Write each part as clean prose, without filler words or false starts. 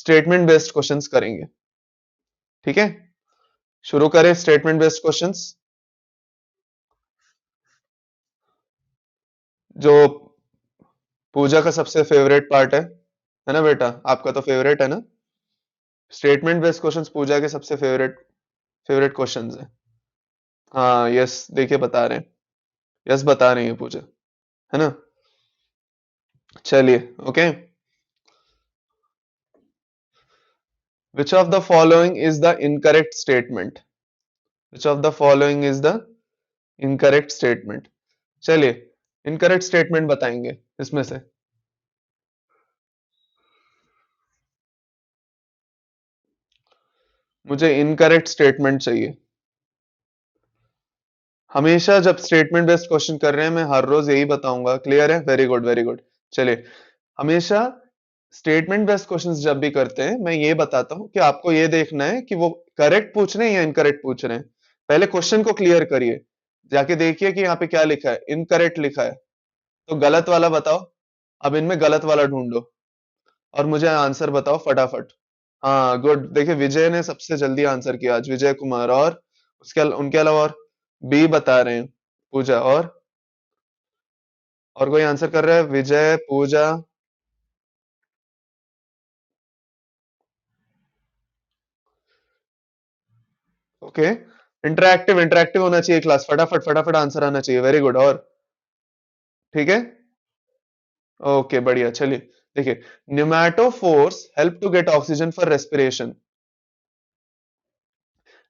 Statement based questions करेंगे। ठीक है, शुरू करें स्टेटमेंट बेस्ड क्वेश्चंस। जो पूजा का सबसे फेवरेट पार्ट है ना बेटा? आपका तो फेवरेट है ना? स्टेटमेंट बेस्ड क्वेश्चंस पूजा के सबसे फेवरेट फेवरेट क्वेश्चंस है। हाँ यस, देखिए बता रहे हैं, यस बता रही है पूजा, है ना? चलिए okay. Which of the following is the incorrect statement? Which of the following is the incorrect statement? चलिए इनकरेक्ट स्टेटमेंट बताएंगे इसमें से। मुझे इनकरेक्ट स्टेटमेंट चाहिए। हमेशा जब स्टेटमेंट बेस्ड क्वेश्चन कर रहे हैं मैं हर रोज यही बताऊंगा। क्लियर है? Very good very good. चलिए, हमेशा स्टेटमेंट बेस्ड क्वेश्चंस जब भी करते हैं मैं ये बताता हूं कि आपको ये देखना है कि वो करेक्ट पूछ रहे हैं या इनकरेक्ट पूछ रहे हैं। पहले क्वेश्चन को क्लियर करिए, जाके देखिए कि यहाँ पे क्या लिखा है, इनकरेक्ट लिखा है तो गलत वाला बताओ। अब इनमें गलत वाला ढूंढो और मुझे आंसर बताओ फटाफट। हाँ गुड, देखिए विजय ने सबसे जल्दी आंसर किया आज, विजय कुमार। और उनके अलावा और बी बता रहे हैं पूजा। और कोई आंसर कर रहा है? Vijay, Pooja. Okay, interactive interactive होना चाहिए क्लास, फटाफट फटाफट आंसर आना चाहिए। Very good. और ठीक है, ओके बढ़िया। चलिए देखिए, pneumatophores help to get oxygen for respiration.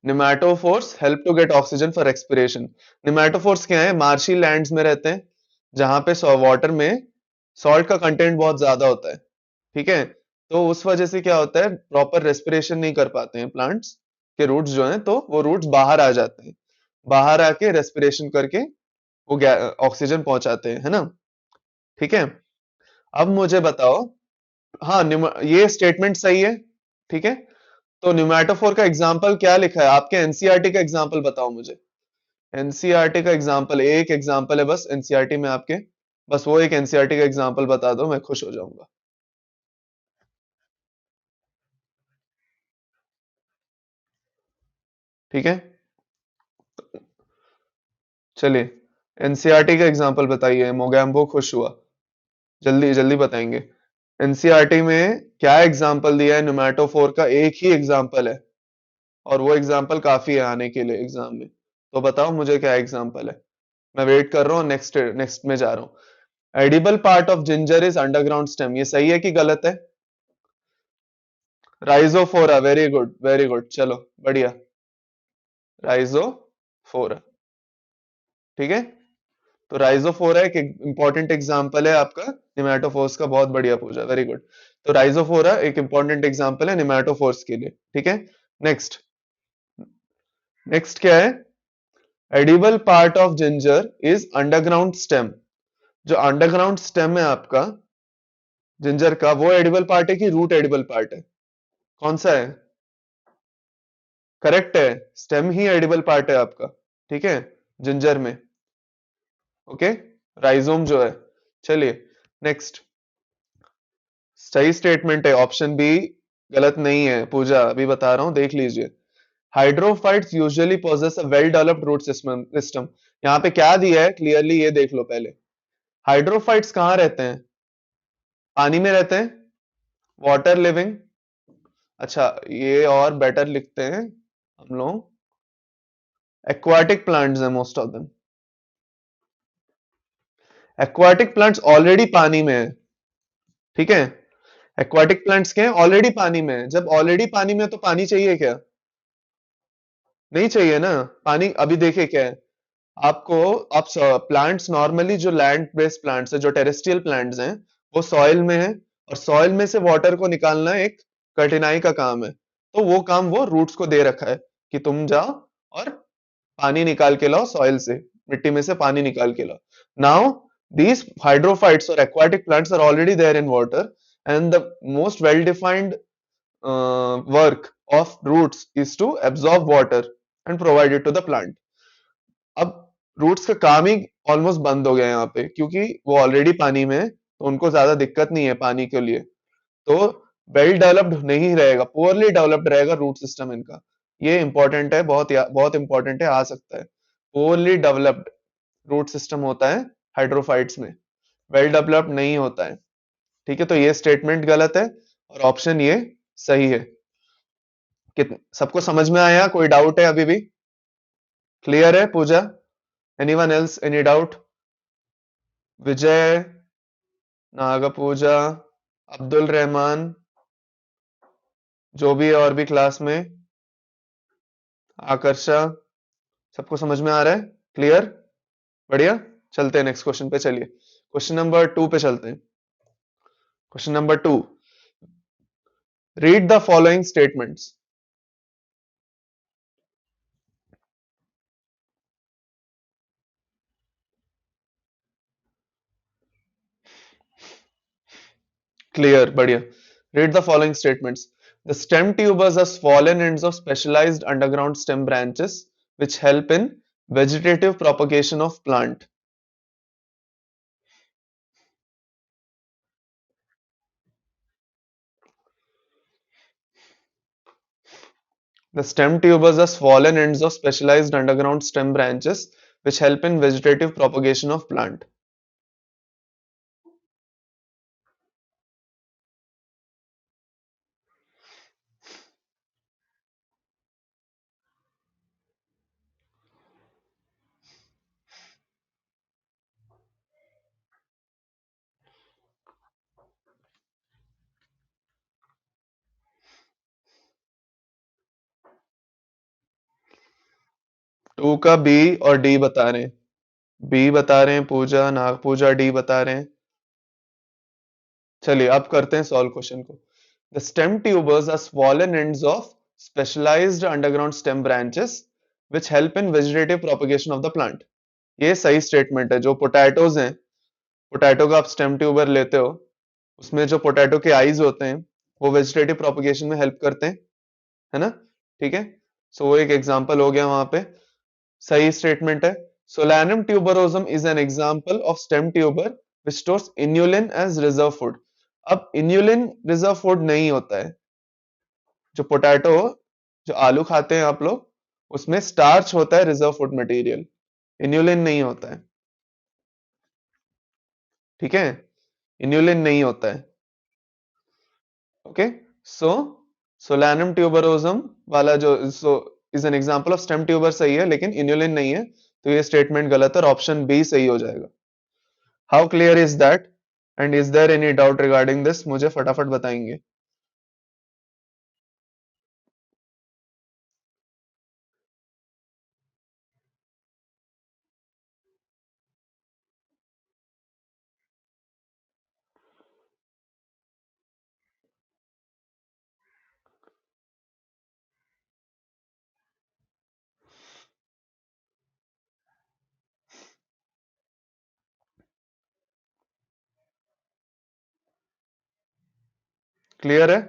Pneumatophores help to get oxygen for expiration. Pneumatophores क्या है? मार्शी लैंड्स में रहते हैं जहां पे वाटर में सॉल्ट का कंटेंट बहुत ज्यादा होता है। ठीक है, तो उस वजह से क्या होता है, प्रॉपर रेस्पिरेशन नहीं कर पाते हैं प्लांट्स के रूट्स जो हैं, तो वो रूट्स बाहर आ जाते हैं, बाहर आके रेस्पिरेशन करके वो ऑक्सीजन पहुंचाते हैं, है ना? ठीक है, अब मुझे बताओ। हाँ ये स्टेटमेंट सही है। ठीक है, तो न्यूमेटोफोर का एग्जाम्पल क्या लिखा है? आपके एनसीईआरटी का एग्जाम्पल बताओ मुझे। एनसीईआरटी का एग्जाम्पल, एक एग्जाम्पल है बस एनसीईआरटी में आपके, बस वो एक एनसीईआरटी का एग्जाम्पल बता दो, मैं खुश हो जाऊंगा। ठीक है, चलिए एनसीईआरटी का एग्जाम्पल बताइए। मोगैम्बो खुश हुआ, जल्दी जल्दी बताएंगे। एनसीईआरटी में क्या एग्जाम्पल दिया है? न्यूमेटोफोर का एक ही एग्जाम्पल है और वो एग्जाम्पल काफी है आने के लिए एग्जाम में। तो बताओ मुझे क्या एग्जाम्पल है, मैं वेट कर रहा हूँ। नेक्स्ट नेक्स्ट में जा रहा हूँ। Edible part of ginger is underground stem, ये सही है कि गलत है? राइजोफोरा, वेरी गुड, चलो बढ़िया, राइजोफोरा। ठीक है, तो राइजोफोरा एक इंपॉर्टेंट एग्जांपल है आपका निमेटोफोर्स का। बहुत बढ़िया पूछा, वेरी गुड। तो राइजोफोरा एक इंपॉर्टेंट एग्जांपल है निमेटोफोर्स के लिए। ठीक है, नेक्स्ट नेक्स्ट क्या है? Edible part of ginger is underground stem. जो अंडरग्राउंड स्टेम है आपका जिंजर का, वो एडिबल पार्ट है कि रूट एडिबल पार्ट है? कौन सा है? करेक्ट है, स्टेम ही एडिबल पार्ट है आपका। ठीक है, जिंजर में। ओके, राइजोम जो है। चलिए नेक्स्ट, सही स्टेटमेंट है ऑप्शन बी, गलत नहीं है पूजा, अभी बता रहा हूं देख लीजिए। Hydrophytes usually possess a well developed root system. यहाँ पे क्या दिया है क्लियरली ये देख लो पहले। हाइड्रोफाइट्स कहाँ रहते हैं? पानी में रहते हैं, वाटर लिविंग। अच्छा, ये और बेटर लिखते हैं हम लोग, एक्वाटिक प्लांट्स हैं most of them. Aquatic plants already पानी में है। ठीक है, एक्वाटिक प्लांट्स के हैं ऑलरेडी पानी में है। जब ऑलरेडी पानी में है, तो पानी चाहिए क्या? नहीं चाहिए ना पानी। अभी देखिए क्या है, आपको आप प्लांट्स नॉर्मली जो लैंड बेस्ड प्लांट्स है, जो टेरेस्ट्रियल प्लांट्स हैं, वो सॉइल में है और सॉइल में से वाटर को निकालना एक कठिनाई का काम है। तो वो काम वो रूट्स को दे रखा है कि तुम जाओ और पानी निकाल के लाओ सॉइल से, मिट्टी में से पानी निकाल के लाओ। Now these hydrophytes or aquatic plants are already there in water, and the most well defined work of roots is to absorb water and provide it to the plant. अब रूट्स का काम ही ऑलमोस्ट बंद हो गया है यहाँ पे, क्योंकि वो ऑलरेडी पानी में है तो उनको ज्यादा दिक्कत नहीं है पानी के लिए। तो वेल डेवलप्ड नहीं रहेगा, पुअरली डेवलप्ड रहेगा रूट सिस्टम इनका। ये इंपॉर्टेंट है, बहुत इंपॉर्टेंट है, आ सकता है। पुअरली डेवलप्ड रूट सिस्टम होता है हाइड्रोफाइट्स में, वेल डेवलप्ड नहीं होता है। ठीक है, तो ये स्टेटमेंट गलत है और ऑप्शन ये सही है। सबको समझ में आया? कोई डाउट है अभी भी? क्लियर है Pooja? Anyone else, any doubt? Vijay, Naga Pooja, Abdul Rahman, जो भी है और भी क्लास में, आकर्षा, सबको समझ में आ रहा है? क्लियर? बढ़िया। चलते हैं नेक्स्ट क्वेश्चन पे, चलिए क्वेश्चन नंबर 2 पे चलते हैं। Question number 2, read the following statements. Clear, बढ़िया। Read the following statements. The stem tubers are swollen ends of specialized underground stem branches which help in vegetative propagation of plant. The stem tubers are swollen ends of specialized underground stem branches which help in vegetative propagation of plant. Two का B और D बता रहे हैं, B बता रहे हैं पूजा, नाग पूजा D बता रहे हैं। चलिए अब करते हैं सॉल्व क्वेश्चन को। The stem tubers are swollen ends of specialized underground stem branches which help in vegetative propagation of the plant. ये सही स्टेटमेंट है। जो पोटैटोज हैं, पोटैटो का आप स्टेम ट्यूबर लेते हो, उसमें जो पोटैटो के आईज होते हैं वो वेजिटेटिव प्रोपगेशन में हेल्प करते हैं, है ना? ठीक है, सो वो एक एग्जांपल हो गया वहां पे, सही स्टेटमेंट है। Solanum tuberosum is an example of stem tuber which stores inulin as reserve food. अब इन्यूलिन रिजर्व फूड नहीं होता है। जो पोटैटो, जो आलू खाते हैं आप लोग, उसमें स्टार्च होता है रिजर्व फूड मटेरियल, इन्यूलिन नहीं होता है। ठीक है, इन्यूलिन नहीं होता है। ओके, सो सोलैनम ट्यूबरोजम वाला जो is an example of stem tuber सही है, लेकिन इन्यूलिन नहीं है, तो ये स्टेटमेंट गलत है और ऑप्शन बी सही हो जाएगा। How clear is that and is there any doubt regarding this? मुझे फटाफट बताएंगे। क्लियर है?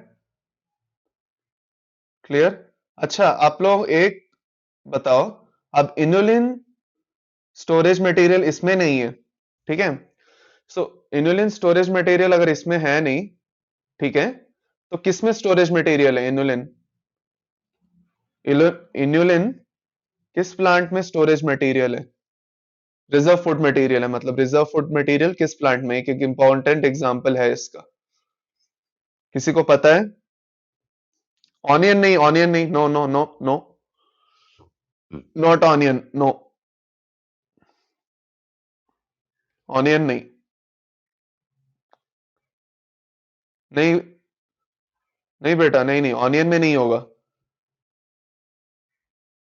क्लियर? अच्छा, आप लोग एक बताओ, अब इन्युलिन स्टोरेज मटेरियल इसमें नहीं है, ठीक है? सो इन्युलिन स्टोरेज मटेरियल अगर इसमें है नहीं, ठीक है, तो किसमें स्टोरेज मटेरियल है इन्युलिन? इन्युलिन किस प्लांट में स्टोरेज मटेरियल है? रिजर्व फूड मटेरियल है, मतलब रिजर्व फूड मटेरियल किस प्लांट में? एक इंपॉर्टेंट एग्जांपल है इसका, किसी को पता है? ऑनियन नहीं, ऑनियन नहीं, no no no no, not onion, no, onion नहीं, नहीं नहीं बेटा, नहीं नहीं, ऑनियन में नहीं होगा।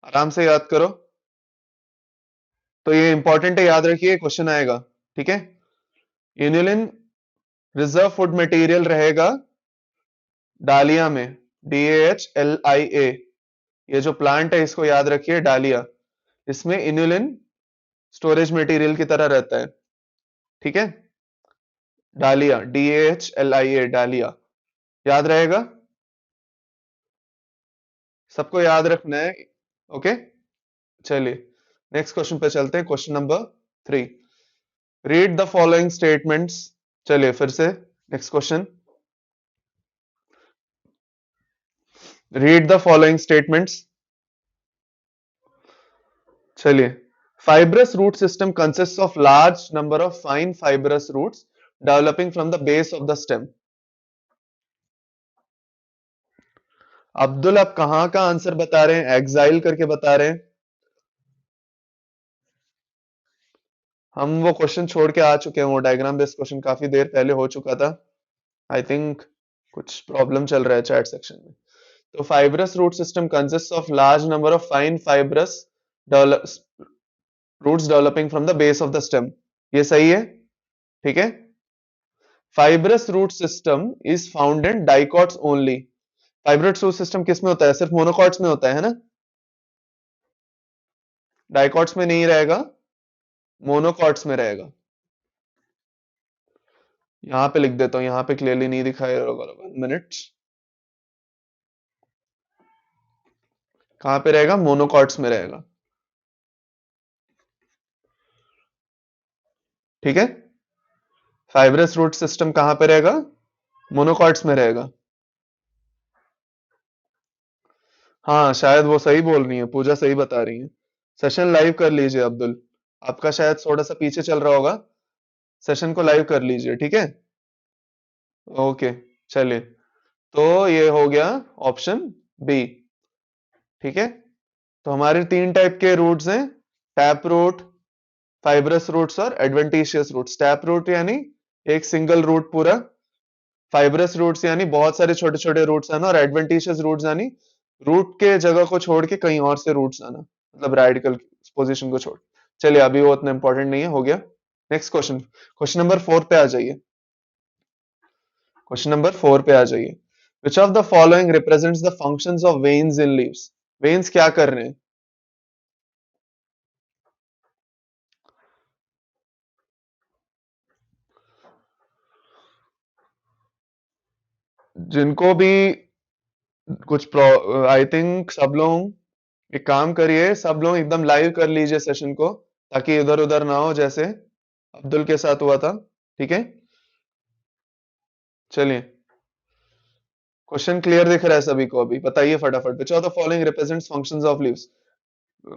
आराम से याद करो, तो ये इंपॉर्टेंट है, याद रखिए, क्वेश्चन आएगा। ठीक है, इन्युलिन रिजर्व फूड मटेरियल रहेगा डालिया में, DAHLIA, ये जो प्लांट है इसको याद रखिए, डालिया, इसमें इन्युलिन स्टोरेज मटेरियल की तरह रहता है। ठीक है, डालिया, DAHLIA, डालिया, याद रहेगा, सबको याद रखना है। ओके, चलिए नेक्स्ट क्वेश्चन पे चलते हैं, question number 3, read the following statements. चलिए फिर से next question. Read the following statements. चलिए, fibrous root system consists of large number of fine fibrous roots developing from the base of the stem। Abdul, आप कहां का आंसर बता रहे हैं? एग्जाइल करके बता रहे हैं। हम वो क्वेश्चन छोड़ के आ चुके हैं, वो डायग्राम बेस्ड क्वेश्चन काफी देर पहले हो चुका था। आई थिंक कुछ प्रॉब्लम चल रहा है चैट सेक्शन में। तो fibrous root system consist of large number of fine fibrous roots developing from the base of the stem. ये सही है, ठीक है। Fibrous root system is found in dicots only. Fibrous root system किस में होता है? सिर्फ मोनोकॉट्स में होता है ना? डाइकॉट्स में नहीं रहेगा, मोनोकॉट्स में रहेगा। यहां पे लिख देता हूं, यहां पे क्लियरली नहीं दिखाई होगा। 1 मिनट, कहां पे रहेगा? मोनोकॉट्स में रहेगा, ठीक है। फाइब्रस रूट सिस्टम कहां पे रहेगा? मोनोकॉट्स में रहेगा। हाँ, शायद वो सही बोल रही है, पूजा सही बता रही है। सेशन लाइव कर लीजिए अब्दुल, आपका शायद थोड़ा सा पीछे चल रहा होगा। सेशन को लाइव कर लीजिए, ठीक है। ओके, चलिए, तो ये हो गया ऑप्शन बी, ठीक है। तो हमारे 3 टाइप के रूट्स हैं, टैप रूट, फाइब्रस रूट्स और एडवेंटिशियस रूट्स। टैप रूट यानी एक सिंगल रूट पूरा, फाइब्रस रूट्स यानी बहुत सारे छोटे छोटे रूट्स आना, और एडवेंटिशियस रूट्स यानी रूट के जगह को छोड़ के कहीं और से रूट्स आना, मतलब रेडिकल पोजीशन को छोड़। चलिए, अभी वो उतना इंपॉर्टेंट नहीं है, हो गया। नेक्स्ट क्वेश्चन, क्वेश्चन नंबर 4 पे आ जाइए। क्वेश्चन नंबर 4 पे आ जाइए। Which of the following represents the functions of veins in leaves? Veins क्या कर रहे हैं? जिनको भी कुछ, आई थिंक सब लोग एक काम करिए, सब लोग एकदम लाइव कर लीजिए सेशन को, ताकि इधर उधर ना हो जैसे अब्दुल के साथ हुआ था, ठीक है। चलिए, क्वेश्चन क्लियर दिख रहा है सभी को? अभी बताइए फटाफट। Which of the following represents functions of leaves?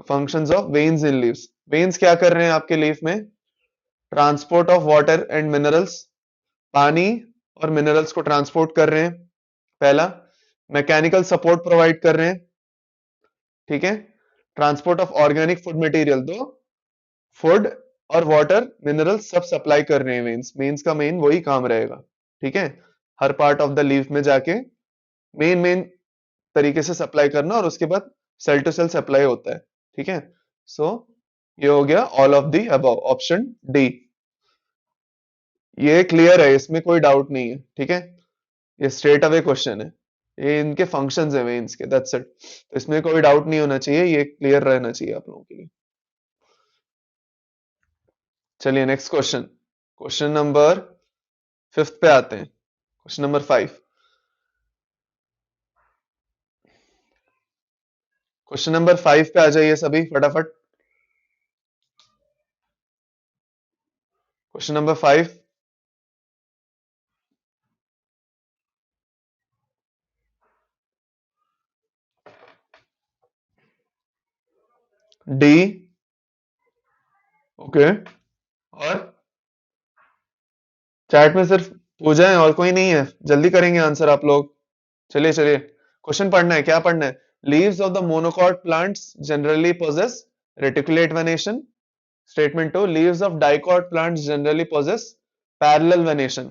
Functions of veins in leaves. Veins क्या कर रहे हैं आपके लीफ में? Transport of water and minerals, पानी और मिनरल्स को ट्रांसपोर्ट कर रहे हैं, पहला। मैकेनिकल सपोर्ट प्रोवाइड कर रहे हैं, ठीक है। Transport of organic food material, दो फूड और वाटर मिनरल सब सप्लाई कर रहे हैं वेन्स। वेन्स का मेन वही काम रहेगा, ठीक है। हर पार्ट ऑफ द लीफ में जाके मेन मेन तरीके से सप्लाई करना, और उसके बाद सेल टू सेल सप्लाई होता है, ठीक है। सो ये हो गया all of the above, option D. ये क्लियर है, इसमें कोई डाउट नहीं है, ठीक है। ये स्ट्रेट अवे क्वेश्चन है, ये इनके फंक्शंस है वेन्स के, दैट्स इट। तो इसमें कोई डाउट नहीं होना चाहिए, ये क्लियर रहना चाहिए आप लोगों के लिए। चलिए, नेक्स्ट क्वेश्चन, क्वेश्चन नंबर 5 पे आते हैं। क्वेश्चन नंबर 5, क्वेश्चन नंबर 5 पे आ जाइए सभी फटाफट। Question number 5, D, okay. और चैट में सिर्फ पूजा है और कोई नहीं है, जल्दी करेंगे आंसर आप लोग। चलिए चलिए, क्वेश्चन पढ़ना है, क्या पढ़ना है? Leaves of the monocot plants generally possess reticulate venation. Statement 2, leaves of dicot plants generally possess parallel venation.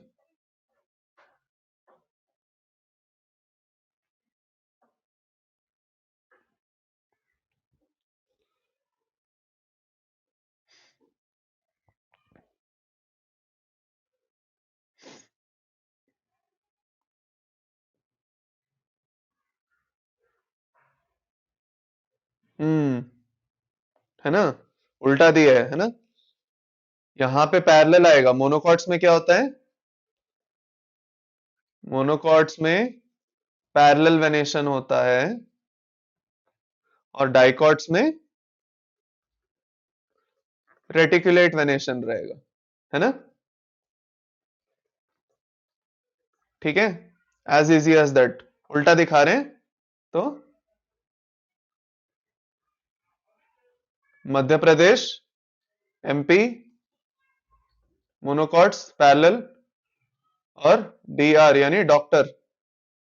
Hmm, है ना, उल्टा दिया है ना। यहां पे पैरेलल आएगा, मोनोकॉट्स में क्या होता है? मोनोकॉट्स में पैरेलल वेनेशन होता है, और डाइकॉट्स में रेटिकुलेट वेनेशन रहेगा, है ना, ठीक है। एज इजी एज दैट, उल्टा दिखा रहे हैं। तो Madhya Pradesh, MP, monocots, parallel और डीआर यानी डॉक्टर,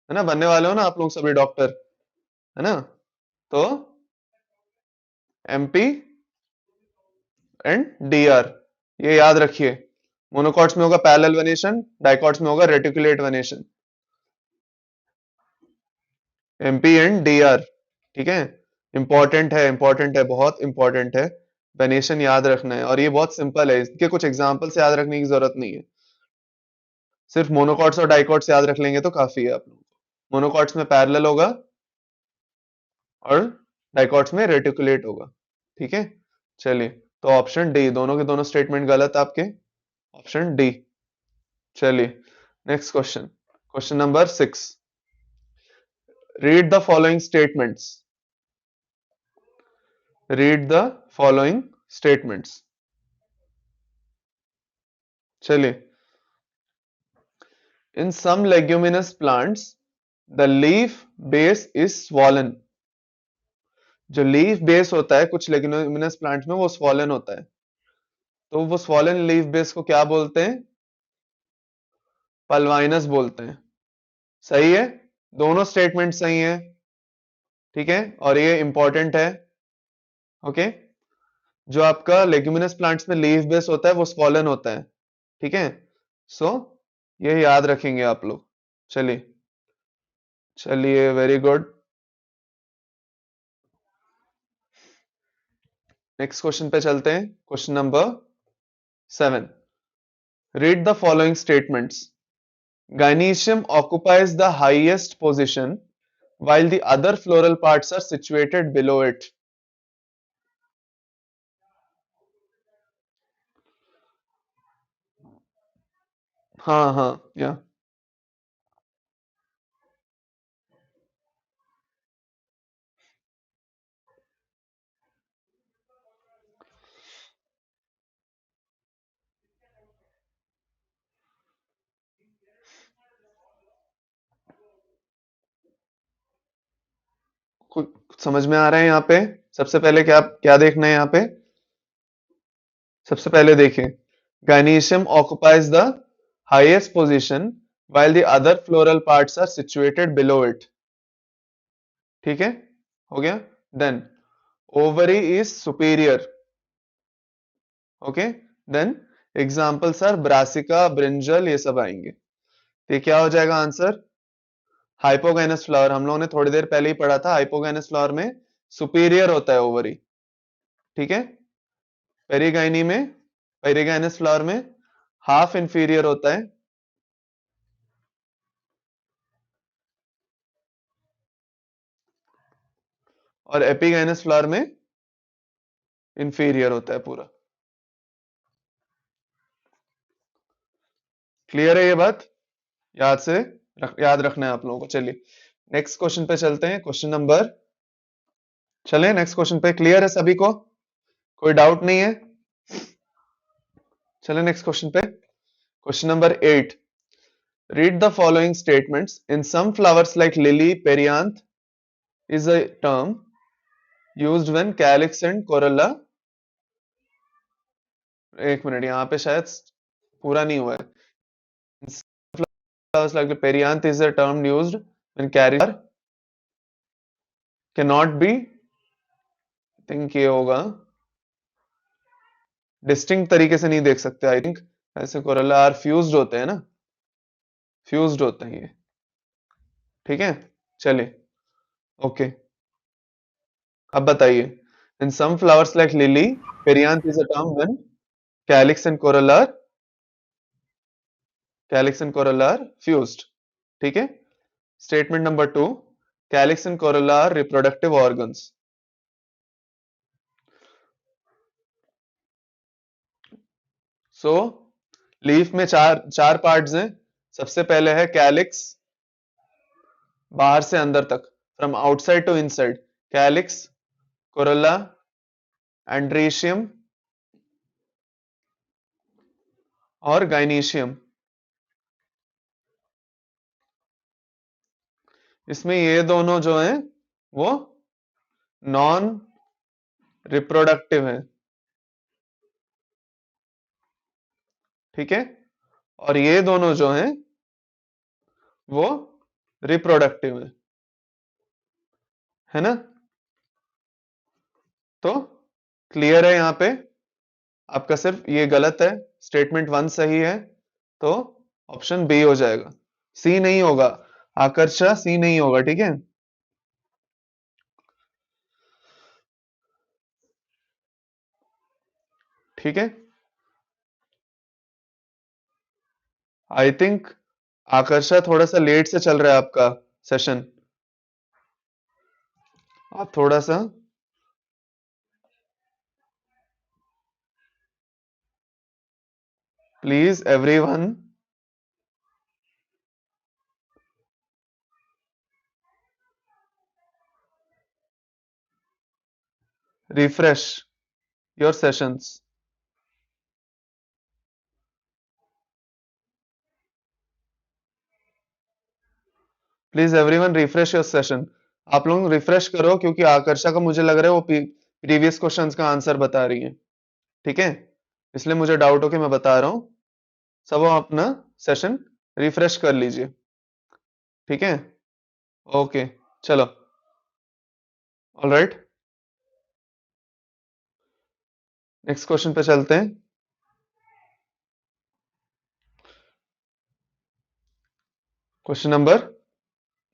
है ना, बनने वाले हो ना आप लोग सभी डॉक्टर, है ना। तो एमपी एंड डीआर, ये याद रखिए। मोनोकॉट्स में होगा पैरेलल वेनेशन, डाइकॉट्स में होगा reticulate venation. MP and DR, ठीक है। इंपॉर्टेंट है, बहुत इंपॉर्टेंट है। वेनेशन याद रखना है और ये बहुत सिंपल है, इसके कुछ एग्जांपल से याद रखने की जरूरत नहीं है। सिर्फ मोनोकॉट्स और डाइकॉट्स याद रख लेंगे तो काफी है आप लोगों को। मोनोकॉट्स में पैरेलल होगा और डाइकॉट्स में रेटिकुलेट होगा, ठीक है। चलिए, तो ऑप्शन डी, दोनों के दोनों स्टेटमेंट गलत आपके, ऑप्शन डी। चलिए, next question, question number 6। Read the following statements, read the following statements. चलिए, in some leguminous plants the leaf base is swollen. जो लीफ बेस होता है कुछ लेग्यूमिनस प्लांट्स में वो स्वॉलन होता है, तो वो स्वॉलन लीफ बेस को क्या बोलते हैं? पल्वाइनस बोलते हैं। सही है, दोनों स्टेटमेंट सही है, ठीक है, और ये इंपॉर्टेंट है। ओके, जो आपका लेग्यूमिनस प्लांट्स में लीफ बेस होता है वो स्वॉलन होता है, ठीक है। सो ये याद रखेंगे आप लोग। चलिए, चलिए, वेरी गुड। नेक्स्ट क्वेश्चन पे चलते हैं, question number 7। Read the following statements. Gynoecium occupies the highest position while the other floral parts are situated below it. हाँ हाँ, या कुछ समझ में आ रहा है यहाँ पे? सबसे पहले क्या क्या देखना है यहाँ पे? सबसे पहले देखिए, Gynoecium occupies the highest position while the other floral parts are situated below it. ठीक है, हो गया। Then ovary is superior. Okay, then examples are brassica, brinjal, ये सब आएंगे। तो ये क्या हो जाएगा आंसर? हाइपोगैनस फ्लावर, हम लोगों ने थोड़ी देर पहले ही पढ़ा था, हाइपोगैनस फ्लावर में सुपीरियर होता है ओवरी, ठीक है। पेरिगाइनी में, पेरिगाइनस फ्लावर में हाफ इंफीरियर होता है, और एपिगाइनस फ्लावर में इंफीरियर होता है पूरा। क्लियर है ये बात? याद से याद रखना है आप लोगों को। चलिए, नेक्स्ट क्वेश्चन पे चलते हैं, क्वेश्चन नंबर, चले नेक्स्ट क्वेश्चन पे। क्लियर है सभी को? कोई डाउट नहीं है? चले नेक्स्ट क्वेश्चन पे, question number 8। Read the following statements. In some flowers like lily, perianth is a term used when calyx and corolla, एक मिनट, यहाँ पे शायद पूरा नहीं हुआ है। In some flowers like the perianth is a term used when calyx cannot be, think ये होगा, डिस्टिंक्ट तरीके से नहीं देख सकते आई थिंक, ऐसे कोरोला आर फ्यूज्ड होते हैं ना, फ्यूज्ड होते हैं ये, ठीक है। चलिए, ओके, अब बताइए। In some flowers like lily, perianth is a term when calyx and corolla, calyx and corolla are fused, ठीक है। Statement number 2, calyx and corolla are reproductive organs. So leaf में चार चार पार्ट्स हैं। सबसे पहले है कैलिक्स, बाहर से अंदर तक, from outside to inside, calyx, corolla, androecium और गाइनीशियम। इसमें ये दोनों जो हैं वो नॉन रिप्रोडक्टिव है, ठीक है, और ये दोनों जो हैं वो रिप्रोडक्टिव है ना। तो क्लियर है यहां पे, आपका सिर्फ ये गलत है, स्टेटमेंट वन सही है, तो ऑप्शन बी हो जाएगा, सी नहीं होगा, आकर्षा सी नहीं होगा, ठीक है। ठीक है, आई थिंक आकर्षा थोड़ा सा लेट से चल रहा है आपका सेशन, आप थोड़ा सा please everyone refresh your sessions, please everyone refresh your session, आप लोग रिफ्रेश करो, क्योंकि आकर्षा का मुझे लग रहा है वो प्रीवियस क्वेश्चंस का आंसर बता रही है, ठीक है, इसलिए मुझे डाउट हो के मैं बता रहा हूं, सब अपना सेशन रिफ्रेश कर लीजिए, ठीक है, ओके, चलो, ऑलराइट, नेक्स्ट क्वेश्चन पे चलते हैं। क्वेश्चन नंबर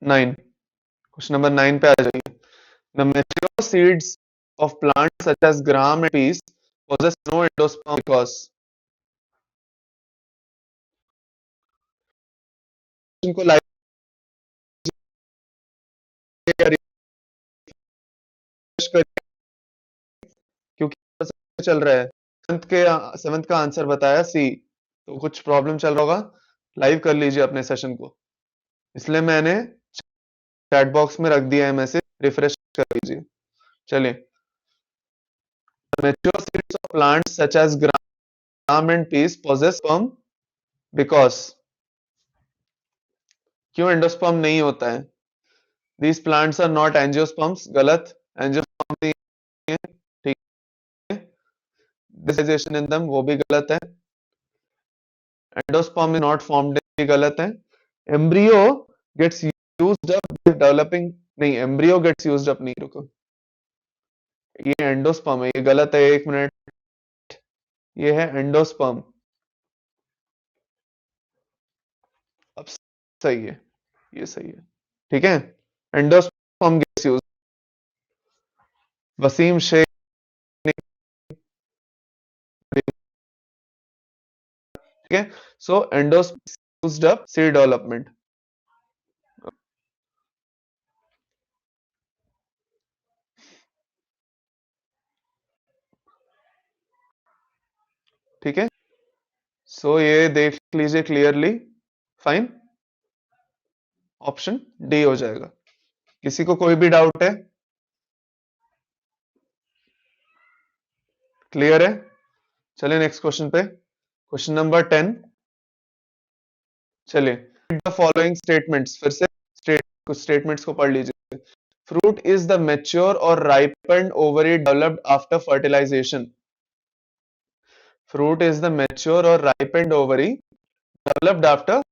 9, क्वेश्चन नंबर 9 पे आ जाइए। The mature seeds of plants such as gram and peas possess no endosperm because, इनको लाइक कर, क्योंकि चल रहा है, सेवंथ का आंसर बताया सी, तो कुछ प्रॉब्लम चल रहा होगा, लाइव कर लीजिए अपने सेशन को, इसलिए मैंने चैट बॉक्स में रख दिया है मैसेज, रिफ्रेश कर लीजिए। चलिए, mature seeds of plants such as gram and peas possess sperm because, क्यों एंडोस्पर्म नहीं होता है, these plants are not angiosperms, गलत, एंजियोस्पर्म नहीं है, ठीक है, डिसोसिएशन इन them वो भी गलत है, एंडोस्पर्म इज नॉट फॉर्म्ड भी गलत है, embryo gets used up developing, नहीं एम्ब्रियो गेट्स यूज्ड अप नहीं, रुको, ये एंडोस्पर्म है, ये गलत है, एक मिनट, ये है एंडोस्पर्म, अब सही है, ये सही है, ठीक है, endosperm gets used, Waseem Shaikh, ठीक है, so endosperm used up seed development, ठीक है, सो ये देख लीजिए क्लियरली, फाइन, ऑप्शन डी हो जाएगा, किसी को कोई भी डाउट है, क्लियर है, चलिए नेक्स्ट क्वेश्चन पे, क्वेश्चन नंबर 10, चलिए, द फॉलोइंग स्टेटमेंट्स, फिर से कुछ स्टेटमेंट्स को पढ़ लीजिए। फ्रूट इज द मैच्योर और ripened ovary developed after fertilization, fruit is the mature और ripened ovary developed after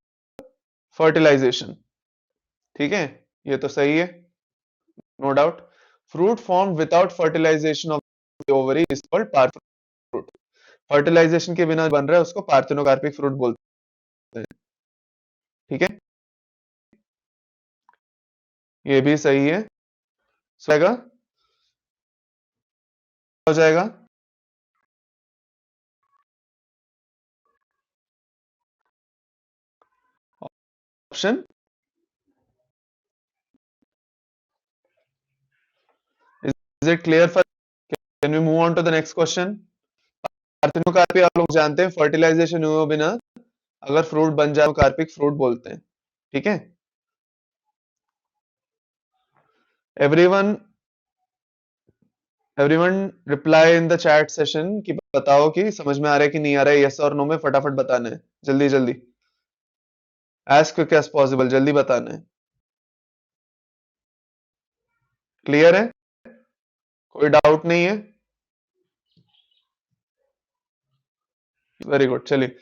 fertilization, ठीक है, ये तो सही है, no doubt, fruit form without fertilization of ovary is called parth fruit, fertilization के बिना बन रहा है उसको पार्थेनोकार्पिक फ्रूट बोलते हैं, ठीक है, ये भी सही है, जाएगा, हो जाएगा, option, is it clear for, can we move on to the next question. Parthenocarpy आप लोग जानते हैं, फर्टिलाइजेशन हुए बिना अगर फ्रूट बन जाए तो कार्पिक फ्रूट बोलते हैं, ठीक है, everyone everyone reply in the chat session कि बताओ कि समझ में आ रहा है कि नहीं आ रहा है, यस और नो में फटाफट बताना है, जल्दी जल्दी, एज क्विक एज पॉसिबल, जल्दी बताना है, क्लियर है? कोई डाउट नहीं है? वेरी गुड, चलिए।